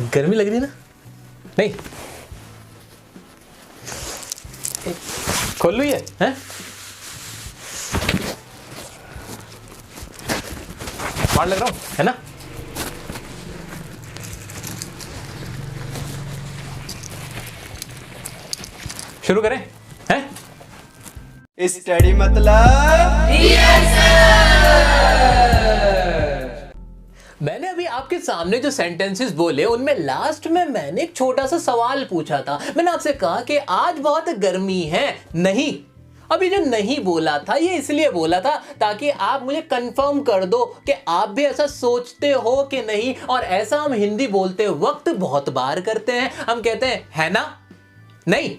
गर्मी लग रही है ना? नहीं खोल लो ये हैं? मार लग रहा हूं है ना? शुरू करें हैं? स्टडी मतलब मैंने अभी आपके सामने जो सेंटेंसेस बोले उनमें लास्ट में मैंने एक छोटा सा सवाल पूछा था। मैंने आपसे कहा कि आज बहुत गर्मी है। नहीं, अभी जो नहीं बोला था ये इसलिए बोला था ताकि आप मुझे कंफर्म कर दो कि आप भी ऐसा सोचते हो कि नहीं। और ऐसा हम हिंदी बोलते वक्त बहुत बार करते हैं। हम कहते हैं है ना, नहीं,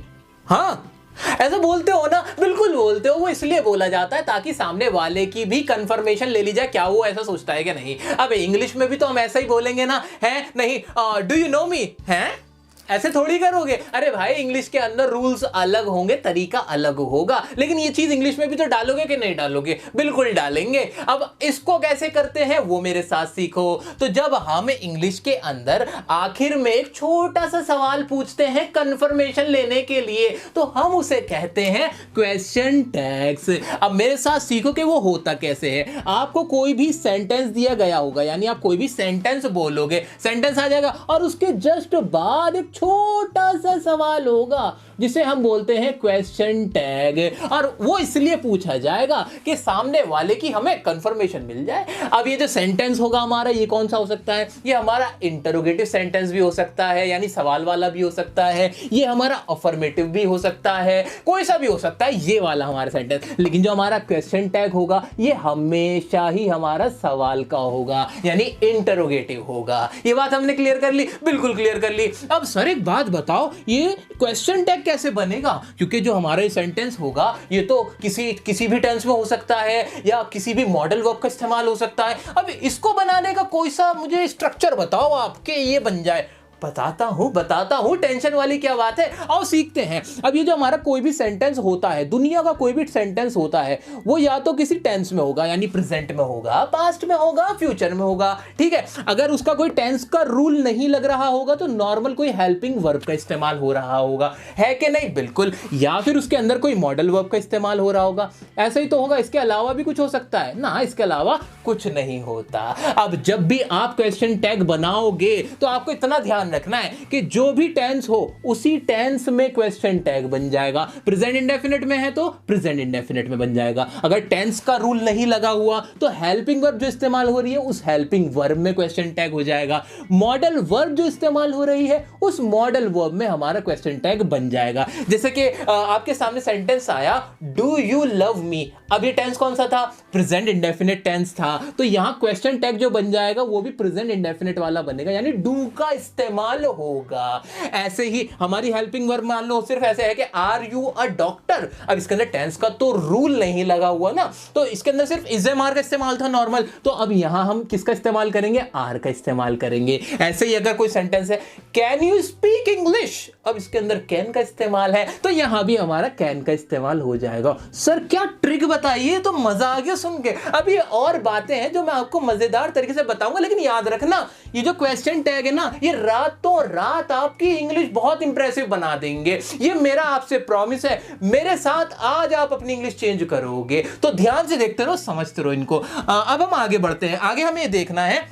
हाँ, ऐसा बोलते हो ना? बिल्कुल बोलते हो। वो इसलिए बोला जाता है ताकि सामने वाले की भी कंफर्मेशन ले ली जाए, क्या वो ऐसा सोचता है कि नहीं। अब इंग्लिश में भी तो हम ऐसा ही बोलेंगे ना, है नहीं, डू यू नो मी, है, ऐसे थोड़ी करोगे। अरे भाई इंग्लिश के अंदर रूल्स अलग होंगे, तरीका अलग होगा, लेकिन ये चीज इंग्लिश में भी तो डालोगे कि नहीं डालोगे? बिल्कुल डालेंगे। अब इसको कैसे करते हैं वो मेरे साथ सीखो। तो जब हम इंग्लिश के अंदर आखिर में एक छोटा सा सवाल पूछते हैं कंफर्मेशन लेने के लिए, तो हम उसे कहते हैं क्वेश्चन टैग्स। अब मेरे साथ सीखो कि वो होता कैसे है। आपको कोई भी सेंटेंस दिया गया होगा, यानी आप कोई भी सेंटेंस बोलोगे, सेंटेंस आ जाएगा और उसके जस्ट बाद एक छोटा सा सवाल होगा जिसे हम बोलते हैं क्वेश्चन टैग। और वो इसलिए पूछा जाएगा कि सामने वाले की हमें कंफर्मेशन मिल जाए। अब ये जो सेंटेंस होगा हमारा, ये कौन सा हो सकता है? ये हमारा इंटरोगेटिव सेंटेंस भी हो सकता है, यानी सवाल वाला भी हो सकता है। ये हमारा अफर्मेटिव भी हो सकता है, कोई सा भी हो सकता है ये वाला हमारा सेंटेंस। लेकिन जो हमारा क्वेश्चन टैग होगा ये हमेशा ही हमारा सवाल का होगा, यानी इंटरोगेटिव होगा। ये बात हमने क्लियर कर ली? बिल्कुल क्लियर कर ली। अब सर एक बात बताओ, ये क्वेश्चन टैग कैसे बनेगा? क्योंकि जो हमारा सेंटेंस होगा ये तो किसी भी टेंस में हो सकता है या किसी भी मॉडल वर्ब का इस्तेमाल हो सकता है। अब इसको बनाने का कोई सा मुझे स्ट्रक्चर बताओ आपके ये बन जाए। बताता हूं, टेंशन वाली क्या बात है, आओ सीखते हैं। अब ये जो हमारा कोई भी सेंटेंस होता है, दुनिया का कोई भी सेंटेंस होता है, वो या तो किसी टेंस में होगा, यानी प्रेजेंट में होगा, पास्ट में होगा, फ्यूचर में होगा, ठीक है। अगर उसका कोई टेंस का रूल नहीं लग रहा होगा तो नॉर्मल कोई हेल्पिंग वर्ब का इस्तेमाल हो रहा होगा, है कि नहीं? बिल्कुल। या फिर उसके अंदर कोई मॉडल वर्ब का इस्तेमाल हो रहा होगा, ऐसा ही तो होगा। इसके अलावा भी कुछ हो सकता है ना? इसके अलावा कुछ नहीं होता। अब जब भी आप क्वेश्चन टैग बनाओगे तो आपको इतना ध्यान रखना है कि जो भी टेंस हो उसी टेंस में क्वेश्चन टैग बन जाएगा। प्रेजेंट इंडेफिनिट में है तो प्रेजेंट इंडेफिनिट में बन जाएगा। अगर टेंस का रूल नहीं लगा हुआ तो हेल्पिंग वर्ब जो इस्तेमाल हो रही है उस हेल्पिंग वर्ब में क्वेश्चन टैग हो जाएगा। मॉडल वर्ब जो इस्तेमाल हो रही है उस मॉडल वर्ब में हमारा क्वेश्चन टैग बन जाएगा। जैसे कि आपके सामने सेंटेंस आया, डू यू लव मी। अब ये टेंस कौन सा था? प्रेजेंट इंडेफिनिट टेंस था। तो यहां क्वेश्चन टैग जो बन जाएगा वो भी प्रेजेंट इंडेफिनिट वाला बनेगा, यानी डू का इस्तेमाल होगा। ऐसे ही हमारी हेल्पिंग वर्ब मान लो सिर्फ ऐसे है कि आर यू अ डॉक्टर। अब इसके अंदर टेंस का तो रूल नहीं लगा हुआ ना, तो इसके अंदर सिर्फ इज एम आर का इस्तेमाल था नॉर्मल। तो अब यहां हम किसका इस्तेमाल करेंगे? आर का इस्तेमाल करेंगे। ऐसे ही अगर कोई सेंटेंस है, कैन यू स्पीक इंग्लिश। अब इसके अंदर कैन का इस्तेमाल है तो यहां भी हमारा कैन का इस्तेमाल हो जाएगा। सर क्या ट्रिक बताइए, तो मजा आ गया सुन के। अब ये और बातें हैं जो मैं आपको मजेदार तरीके से बताऊंगा, लेकिन याद रखना ये जो क्वेश्चन टैग है ना, ये रातों रात आपकी इंग्लिश बहुत इंप्रेसिव बना देंगे। ये मेरा आपसे प्रॉमिस है। मेरे साथ आज आप अपनी इंग्लिश चेंज करोगे। तो ध्यान से देखते रहो, समझते रहो इनको। अब हम आगे बढ़ते हैं। आगे हमें देखना है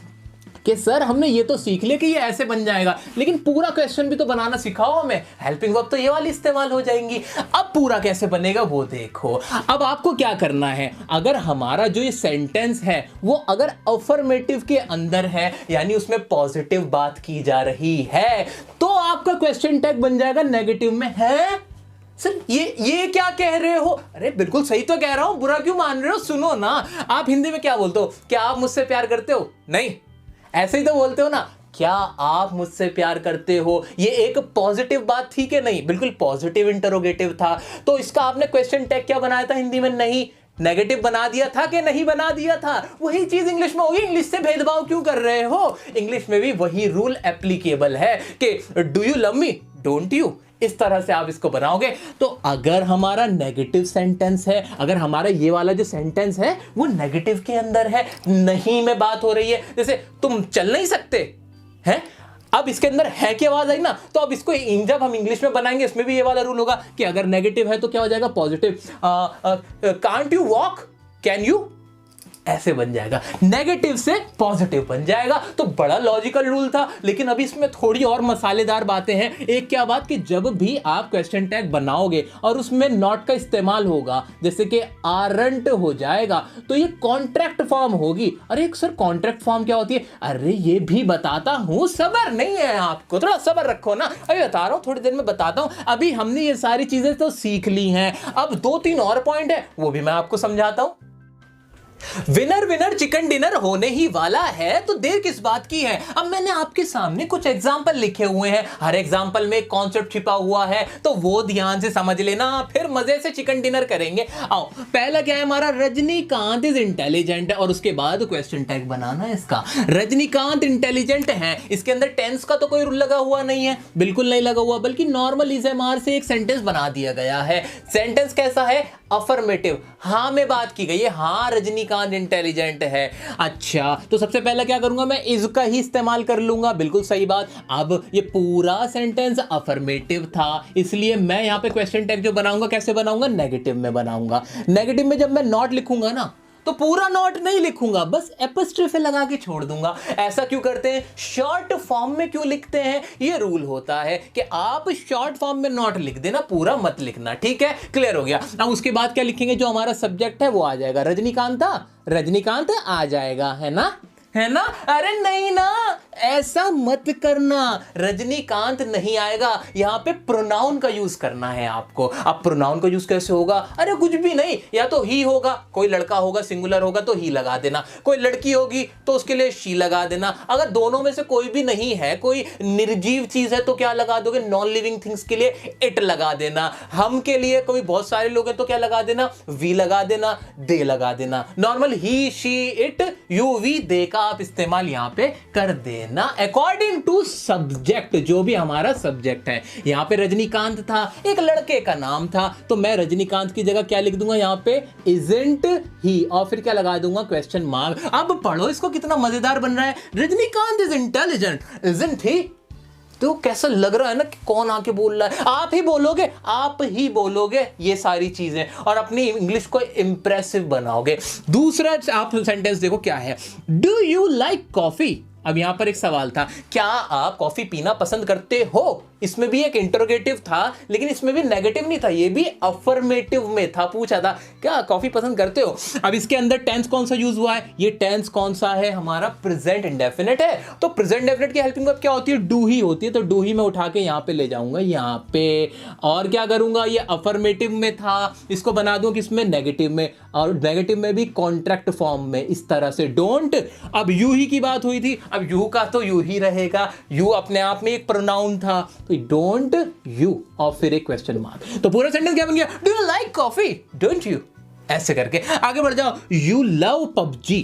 कि सर हमने ये तो सीख लिया कि ये ऐसे बन जाएगा, लेकिन पूरा क्वेश्चन भी तो बनाना सिखाओ हमें। हेल्पिंग वर्ब तो ये वाली इस्तेमाल हो जाएंगी। अब पूरा कैसे बनेगा वो देखो। अब आपको क्या करना है, अगर हमारा जो ये सेंटेंस है वो अगर अफर्मेटिव के अंदर है, यानी उसमें पॉजिटिव बात की जा रही है, तो आपका क्वेश्चन टैग बन जाएगा नेगेटिव में। है सर ये क्या कह रहे हो? अरे बिल्कुल सही तो कह रहा हूं, बुरा क्यों मान रहे हो? सुनो ना, आप हिंदी में क्या बोलते हो? क्या आप मुझसे प्यार करते हो? नहीं, ऐसे ही तो बोलते हो ना, क्या आप मुझसे प्यार करते हो। ये एक पॉजिटिव बात थी कि नहीं? बिल्कुल पॉजिटिव इंटरोगेटिव था। तो इसका आपने क्वेश्चन टैग क्या बनाया था हिंदी में? नहीं, नेगेटिव बना दिया था कि नहीं बना दिया था? वही चीज इंग्लिश में होगी। इंग्लिश से भेदभाव क्यों कर रहे हो? इंग्लिश में भी वही रूल एप्लीकेबल है कि do you love me, don't you. इस तरह से आप इसको बनाओगे। तो अगर हमारा नेगेटिव सेंटेंस है, अगर हमारा ये वाला जो सेंटेंस है वो नेगेटिव के अंदर है, नहीं में बात हो रही है, जैसे तुम चल नहीं सकते हैं, अब इसके अंदर है की आवाज आई ना, तो अब इसको जब हम इंग्लिश में बनाएंगे इसमें भी ये वाला रूल होगा कि अगर नेगेटिव है तो क्या हो जाएगा, positive. Can't you walk, can you, ऐसे बन जाएगा, नेगेटिव से पॉजिटिव बन जाएगा। तो बड़ा लॉजिकल रूल था, लेकिन अभी इसमें थोड़ी और मसालेदार बातें हैं। एक क्या बात कि जब भी आप क्वेश्चन टैग बनाओगे और उसमें नॉट का इस्तेमाल होगा, जैसे कि आरंट हो जाएगा, तो ये कॉन्ट्रैक्ट फॉर्म होगी। अरे सर कॉन्ट्रैक्ट फॉर्म क्या होती है? अरे ये भी बताता हूं, सब्र नहीं है आपको, थोड़ा सब्र रखो ना, अभी बता रहा हूं, थोड़ी देर में बताता हूं। अभी हमने ये सारी चीजें तो सीख ली हैं, अब 2-3 और पॉइंट है वो भी मैं आपको समझाता हूं। विनर विनर चिकन डिनर होने ही वाला है, तो देर किस बात की है। अब मैंने आपके सामने कुछ एग्जाम्पल लिखे हुए हैं, हर एग्जाम्पल में एक कॉन्सेप्ट छिपा हुआ है, तो वो ध्यान से समझ लेना, फिर मजे से चिकन डिनर करेंगे। आओ, पहला क्या है हमारा, रजनीकांत इज इंटेलिजेंट, और उसके बाद क्वेश्चन टैग बनाना है इसका। रजनीकांत इंटेलिजेंट है, इसके अंदर टेंस का तो कोई रूल लगा हुआ नहीं है, बिल्कुल नहीं लगा हुआ, बल्कि नॉर्मल इज़-एम-आर से एक सेंटेंस बना दिया गया है। सेंटेंस कैसा है, अफर्मेटिव, हाँ में बात की गई है, हाँ रजनीकांत इंटेलिजेंट है। अच्छा, तो सबसे पहला क्या करूंगा मैं, इज का ही इस्तेमाल कर लूंगा, बिल्कुल सही बात। अब ये पूरा सेंटेंस अफर्मेटिव था, इसलिए मैं यहां पे क्वेश्चन टैग जो बनाऊंगा कैसे बनाऊंगा, नेगेटिव में बनाऊंगा। नेगेटिव में जब मैं नॉट लिखूंगा ना, तो पूरा नॉट नहीं लिखूंगा, बस एपोस्ट्रोफ लगा के छोड़ दूंगा। ऐसा क्यों करते हैं, शॉर्ट फॉर्म में क्यों लिखते हैं, ये रूल होता है कि आप शॉर्ट फॉर्म में नॉट लिख देना, पूरा मत लिखना, ठीक है, क्लियर हो गया। अब उसके बाद क्या लिखेंगे, जो हमारा सब्जेक्ट है वो आ जाएगा, रजनीकांत था, रजनीकांत आ जाएगा, है ना, है ना। अरे नहीं ना, ऐसा मत करना, रजनीकांत नहीं आएगा, यहां पे प्रोनाउन का यूज करना है आपको। अब प्रोनाउन का यूज कैसे होगा, अरे कुछ भी नहीं, या तो ही होगा, कोई लड़का होगा सिंगुलर होगा तो ही लगा देना, कोई लड़की होगी तो उसके लिए शी लगा देना। अगर दोनों में से कोई भी नहीं है, कोई निर्जीव चीज है तो क्या लगा दोगे, नॉन लिविंग थिंग्स के लिए इट लगा देना, हम के लिए कोई बहुत सारे लोग हैं तो क्या लगा देना, वी लगा देना, दे लगा देना। नॉर्मल ही, she, it, you, we, they का आप इस्तेमाल यहां पे कर देना अकॉर्डिंग टू सब्जेक्ट, जो भी हमारा सब्जेक्ट है। यहां पे रजनीकांत था, एक लड़के का नाम था, तो मैं रजनीकांत की जगह क्या लिख दूंगा यहां पे, इजंट ही, और फिर क्या लगा दूंगा, क्वेश्चन मार्क। अब पढ़ो इसको, कितना मजेदार बन रहा है, Rajinikanth is intelligent, isn't he, तो कैसा लग रहा है ना कि कौन आके बोल रहा है, आप ही बोलोगे, आप ही बोलोगे ये सारी चीजें, और अपनी इंग्लिश को इंप्रेसिव बनाओगे। दूसरा आप सेंटेंस देखो क्या है, डू यू लाइक कॉफी। अब यहां पर एक सवाल था, क्या आप कॉफी पीना पसंद करते हो, इसमें भी एक इंटरोगेटिव था, लेकिन इसमें भी नेगेटिव नहीं था, ये भी अफर्मेटिव में था, पूछा था क्या कॉफी पसंद करते हो। अब इसके अंदर टेंस कौन सा यूज हुआ है, ये टेंस कौन सा है, हमारा प्रेजेंट इंडेफिनिट है, तो प्रेजेंट इंडेफिनिट की हेल्पिंग वर्ब क्या होती है, डू ही होती है, तो डू ही में उठा के यहां पे ले जाऊंगा यहां पे, और क्या करूंगा, ये अफर्मेटिव में था, इसको बना दूं किसमें, नेगेटिव में, और नेगेटिव में भी कॉन्ट्रैक्ट फॉर्म में, इस तरह से डोंट। अब यू ही की बात हुई थी, अब यू का तो यू ही रहेगा, यू अपने आप में एक प्रोनाउन था, तो डोंट यू, और फिर एक क्वेश्चन मार्क, तो पूरा सेंटेंस क्या बन गया, do you like coffee, don't you, ऐसे करके आगे बढ़ जाओ। यू लव पबजी,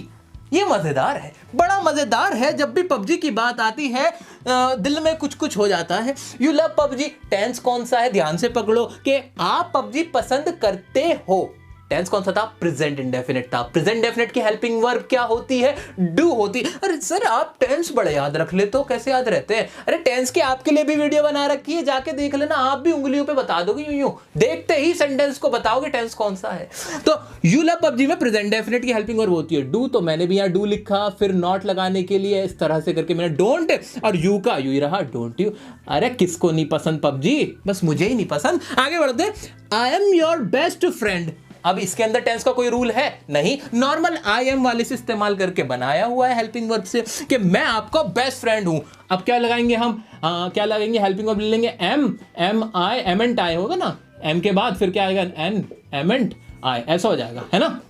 ये मजेदार है, बड़ा मजेदार है, जब भी पबजी की बात आती है दिल में कुछ कुछ हो जाता है। यू लव पबजी, टेंस कौन सा है, ध्यान से पकड़ो कि आप पबजी पसंद करते हो, टेंस कौन सा था, प्रेजेंट इंडेफिनिट था। प्रेजेंट इंडेफिनिट की हेल्पिंग वर्ब क्या होती है, डू होती है। अरे सर आप टेंस बड़े याद रख लेते हो, कैसे याद रहते हैं, अरे टेंस की आपके लिए भी वीडियो बना रखी है, जाके देख लेना, आप भी उंगलियों पे बता दोगे, यूं देखते ही सेंटेंस को बताओगे टेंस कौन सा है। तो यू लव पबजी में प्रेजेंट इंडेफिनिट की हेल्पिंग वर्ब होती है डू, तो मैंने भी यहां डू लिखा, फिर नॉट लगाने के लिए इस तरह से करके मैंने डोंट, और यू का यू ही रहा, डोंट यू। अरे किसको नहीं पसंद पबजी, बस मुझे ही नहीं पसंद। आगे बढ़ते, I am your best friend. अब इसके अंदर टेंस का कोई रूल है नहीं, नॉर्मल आई एम वाले से इस्तेमाल करके बनाया हुआ है हेल्पिंग वर्ब से कि मैं आपका बेस्ट फ्रेंड हूं। अब क्या लगाएंगे हम, क्या लगाएंगे, हेल्पिंग वर्ब ले लेंगे एम आई, एमेंट आई होगा ना, एम के बाद फिर क्या आएगा, एन, एमेंट आई, ऐसा हो जाएगा, है ना,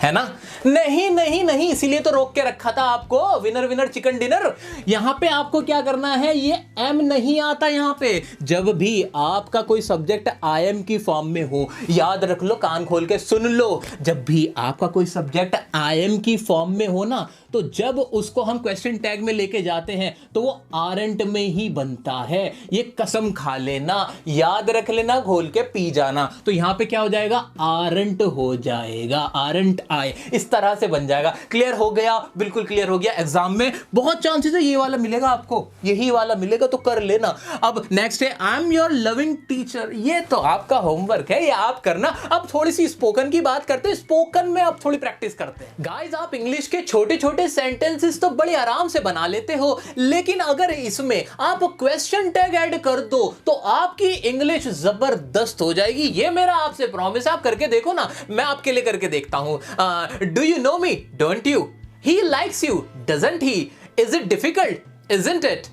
है ना। नहीं नहीं नहीं, इसीलिए तो रोक के रखा था आपको, विनर विनर चिकन डिनर। यहां पे आपको क्या करना है, ये एम नहीं आता यहां पे, जब भी आपका कोई सब्जेक्ट आई एम की फॉर्म में हो, याद रख लो, कान खोल के सुन लो, जब भी आपका कोई सब्जेक्ट आई एम की फॉर्म में हो ना, तो जब उसको हम क्वेश्चन टैग में लेके जाते हैं तो वो आरंट में ही बनता है। ये कसम खा लेना, याद रख लेना, घोल के पी जाना। तो यहां पे क्या हो जाएगा, आरंट हो जाएगा, आरंट आए, इस तरह से बन जाएगा। क्लियर हो गया, बिल्कुल क्लियर हो गया। एग्जाम में बहुत चांसेस है ये वाला मिलेगा आपको, यही वाला मिलेगा, तो कर लेना। अब नेक्स्ट है I am your loving teacher. ये तो आपका होमवर्क है, ये आप करना। अब थोड़ी सी स्पोकन की बात करते हैं, स्पोकन में अब थोड़ी प्रैक्टिस करते हैं। गाइस आप इंग्लिश के छोटे छोटे सेंटेंसेस तो बड़े आराम से बना लेते हो, लेकिन अगर इसमें आप क्वेश्चन टैग ऐड कर दो तो आपकी इंग्लिश जबरदस्त हो जाएगी। ये मेरा आपसे प्रॉमिस, आप करके देखो ना, मैं आपके लिए करके देखता हूं। Do you know me, don't you? He likes you, doesn't he? Is it difficult, isn't it?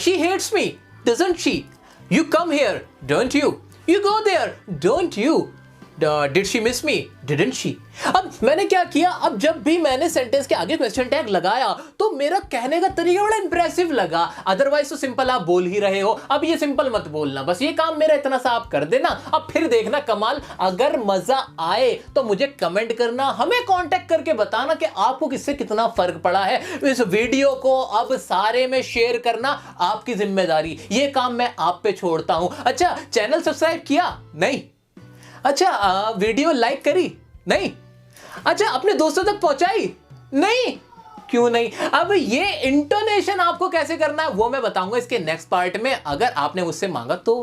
She hates me, doesn't she? You come here, don't you? You go there, don't you? Did she miss me? Didn't she? अब मैंने क्या किया, अब जब भी मैंने sentence के आगे क्वेश्चन टैग लगाया तो मेरा कहने का तरीका बड़ा इंप्रेसिव लगा। अदरवाइज तो सिंपल आप बोल ही रहे हो, अब ये सिंपल मत बोलना, बस ये काम मेरा इतना सा आप कर देना। अब फिर देखना कमाल। अगर मजा आए तो मुझे कमेंट करना, हमें कांटेक्ट करके बताना कि आपको किससे कितना फर्क पड़ा है। इस वीडियो को अब सारे में शेयर करना आपकी जिम्मेदारी, ये काम मैं आप पे छोड़ता हूं। अच्छा, चैनल सब्सक्राइब किया? नहीं। अच्छा, वीडियो लाइक करी? नहीं। अच्छा, अपने दोस्तों तक पहुंचाई? नहीं। क्यों नहीं? अब ये इंटोनेशन आपको कैसे करना है वो मैं बताऊंगा इसके नेक्स्ट पार्ट में। अगर आपने मुझसे मांगा तो